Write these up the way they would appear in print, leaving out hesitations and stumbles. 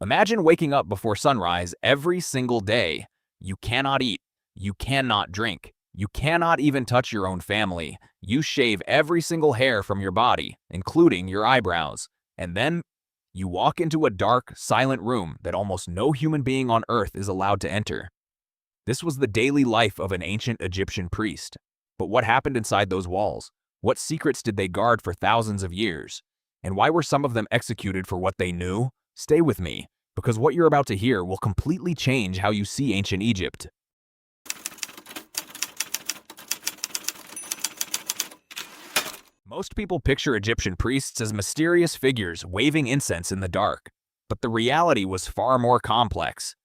Imagine waking up before sunrise every single day. You cannot eat. You cannot drink. You cannot even touch your own family. You shave every single hair from your body, including your eyebrows. And then you walk into a dark, silent room that almost no human being on earth is allowed to enter. This was the daily life of an ancient Egyptian priest. But what happened inside those walls? What secrets did they guard for thousands of years? And why were some of them executed for what they knew? Stay with me, because what you're about to hear will completely change how you see ancient Egypt. Most people picture Egyptian priests as mysterious figures waving incense in the dark, but the reality was far more complex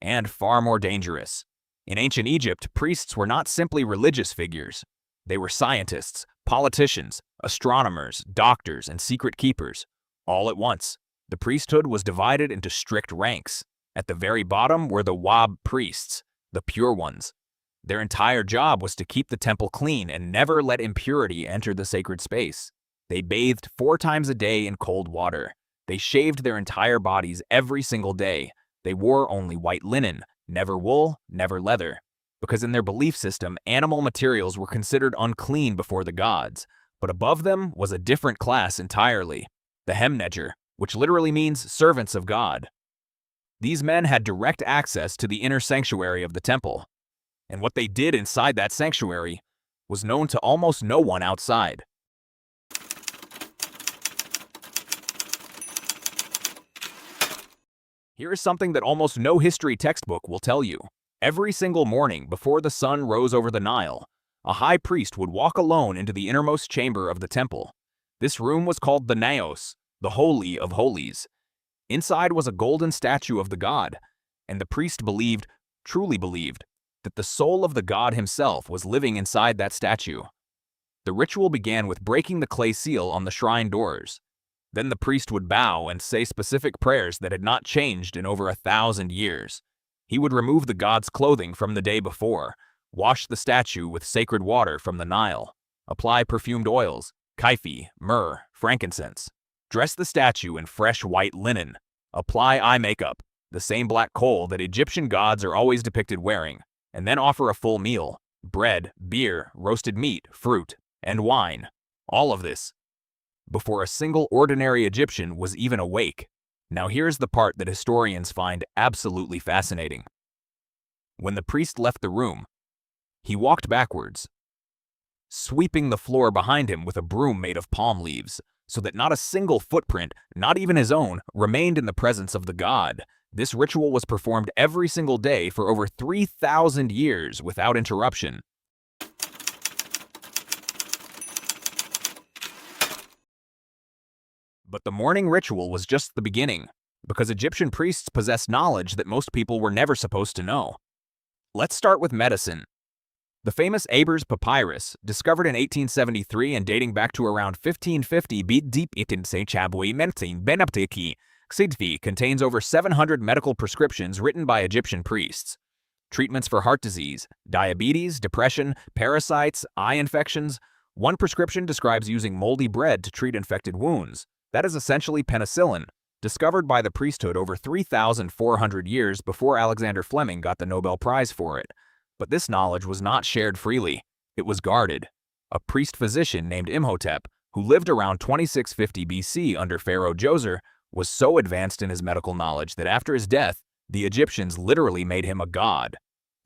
and far more dangerous. In ancient Egypt, priests were not simply religious figures. They were scientists, politicians, astronomers, doctors, and secret keepers, all at once. The priesthood was divided into strict ranks. At the very bottom were the Wab priests, the pure ones. Their entire job was to keep the temple clean and never let impurity enter the sacred space. They bathed 4 times a day in cold water. They shaved their entire bodies every single day. They wore only white linen, never wool, never leather. Because in their belief system, animal materials were considered unclean before the gods. But above them was a different class entirely, the Hemnedger, which literally means servants of God. These men had direct access to the inner sanctuary of the temple. And what they did inside that sanctuary was known to almost no one outside. Here is something that almost no history textbook will tell you. Every single morning before the sun rose over the Nile, a high priest would walk alone into the innermost chamber of the temple. This room was called the Naos, the Holy of Holies. Inside was a golden statue of the god, and the priest believed, truly believed, that the soul of the god himself was living inside that statue. The ritual began with breaking the clay seal on the shrine doors. Then the priest would bow and say specific prayers that had not changed in over 1,000 years. He would remove the god's clothing from the day before, wash the statue with sacred water from the Nile, apply perfumed oils, kaifi, myrrh, frankincense, dress the statue in fresh white linen, apply eye makeup, the same black coal that Egyptian gods are always depicted wearing, and then offer a full meal, bread, beer, roasted meat, fruit, and wine. All of this before a single ordinary Egyptian was even awake. Now here's the part that historians find absolutely fascinating. When the priest left the room, he walked backwards, sweeping the floor behind him with a broom made of palm leaves, so that not a single footprint, not even his own, remained in the presence of the god. This ritual was performed every single day for over 3,000 years without interruption. But the morning ritual was just the beginning, because Egyptian priests possessed knowledge that most people were never supposed to know. Let's start with medicine. The famous Ebers Papyrus, discovered in 1873 and dating back to around 1550 BC, contains over 700 medical prescriptions written by Egyptian priests. Treatments for heart disease, diabetes, depression, parasites, eye infections. One prescription describes using moldy bread to treat infected wounds. That is essentially penicillin, discovered by the priesthood over 3,400 years before Alexander Fleming got the Nobel Prize for it. But this knowledge was not shared freely. It was guarded. A priest-physician named Imhotep, who lived around 2650 BC under Pharaoh Djoser, was so advanced in his medical knowledge that after his death, the Egyptians literally made him a god.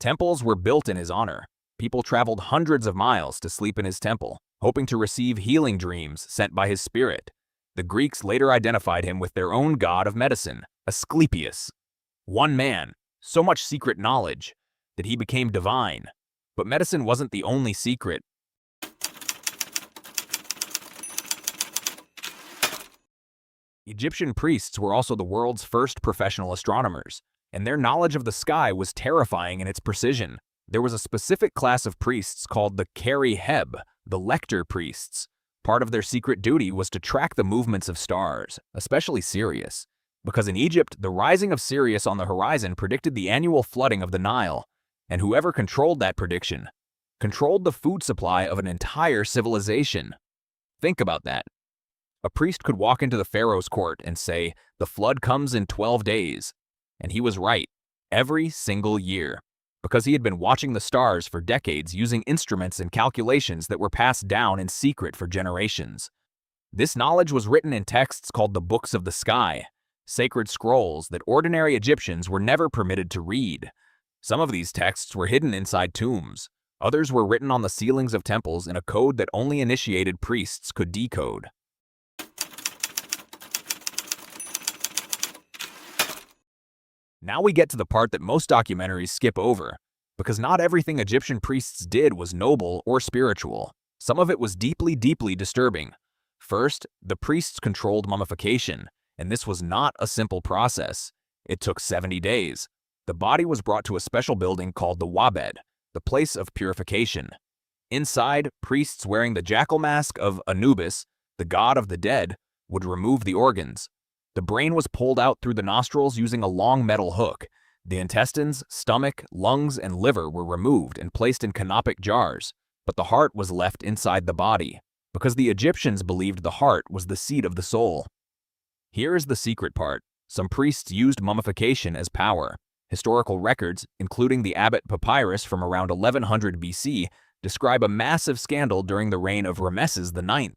Temples were built in his honor. People traveled hundreds of miles to sleep in his temple, hoping to receive healing dreams sent by his spirit. The Greeks later identified him with their own god of medicine, Asclepius. One man, so much secret knowledge, that he became divine. But medicine wasn't the only secret. Egyptian priests were also the world's first professional astronomers, and their knowledge of the sky was terrifying in its precision. There was a specific class of priests called the Kari-Heb, the lector priests. Part of their secret duty was to track the movements of stars, especially Sirius, because in Egypt, the rising of Sirius on the horizon predicted the annual flooding of the Nile, and whoever controlled that prediction controlled the food supply of an entire civilization. Think about that. A priest could walk into the pharaoh's court and say, "The flood comes in 12 days." And he was right, every single year, because he had been watching the stars for decades using instruments and calculations that were passed down in secret for generations. This knowledge was written in texts called the Books of the Sky, sacred scrolls that ordinary Egyptians were never permitted to read. Some of these texts were hidden inside tombs. Others were written on the ceilings of temples in a code that only initiated priests could decode. Now we get to the part that most documentaries skip over, because not everything Egyptian priests did was noble or spiritual. Some of it was deeply, deeply disturbing. First, the priests controlled mummification, and this was not a simple process. It took 70 days. The body was brought to a special building called the wabed, the place of purification. Inside, priests wearing the jackal mask of Anubis, the god of the dead, would remove the organs. The brain was pulled out through the nostrils using a long metal hook. The intestines, stomach, lungs, and liver were removed and placed in canopic jars, but the heart was left inside the body, because the Egyptians believed the heart was the seat of the soul. Here is the secret part. Some priests used mummification as power. Historical records, including the Abbott Papyrus from around 1100 BC, describe a massive scandal during the reign of Rameses IX.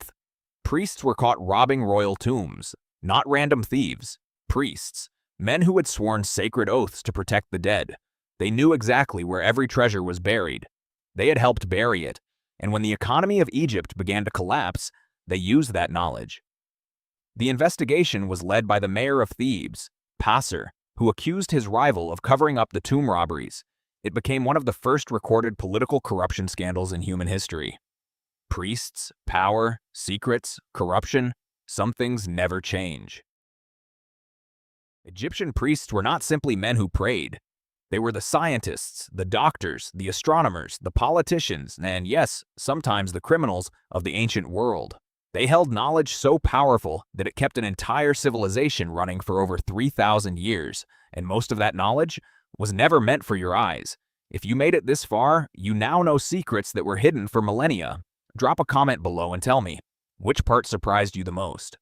Priests were caught robbing royal tombs. Not random thieves, priests, men who had sworn sacred oaths to protect the dead. They knew exactly where every treasure was buried. They had helped bury it, and when the economy of Egypt began to collapse, they used that knowledge. The investigation was led by the mayor of Thebes, Passer, who accused his rival of covering up the tomb robberies. It became one of the first recorded political corruption scandals in human history. Priests, power, secrets, corruption. Some things never change. Egyptian priests were not simply men who prayed. They were the scientists, the doctors, the astronomers, the politicians, and yes, sometimes the criminals of the ancient world. They held knowledge so powerful that it kept an entire civilization running for over 3,000 years, and most of that knowledge was never meant for your eyes. If you made it this far, you now know secrets that were hidden for millennia. Drop a comment below and tell me, which part surprised you the most?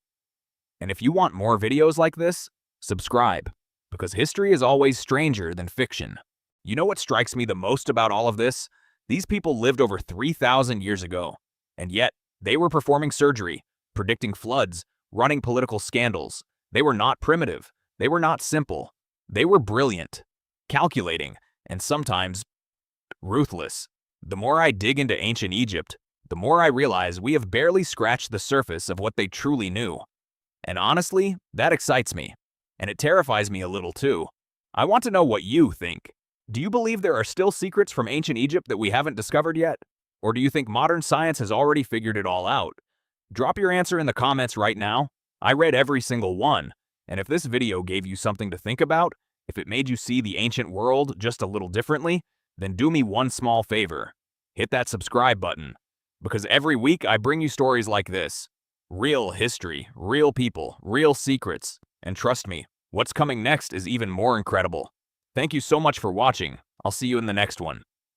And if you want more videos like this, subscribe, because history is always stranger than fiction. You know what strikes me the most about all of this? These people lived over 3,000 years ago, and yet they were performing surgery, predicting floods, running political scandals. They were not primitive. They were not simple. They were brilliant, calculating, and sometimes ruthless. The more I dig into ancient Egypt, the more I realize we have barely scratched the surface of what they truly knew. And honestly, that excites me. And it terrifies me a little too. I want to know what you think. Do you believe there are still secrets from ancient Egypt that we haven't discovered yet? Or do you think modern science has already figured it all out? Drop your answer in the comments right now. I read every single one. And if this video gave you something to think about, if it made you see the ancient world just a little differently, then do me one small favor. Hit that subscribe button. Because every week I bring you stories like this. Real history, real people, real secrets. And trust me, what's coming next is even more incredible. Thank you so much for watching. I'll see you in the next one.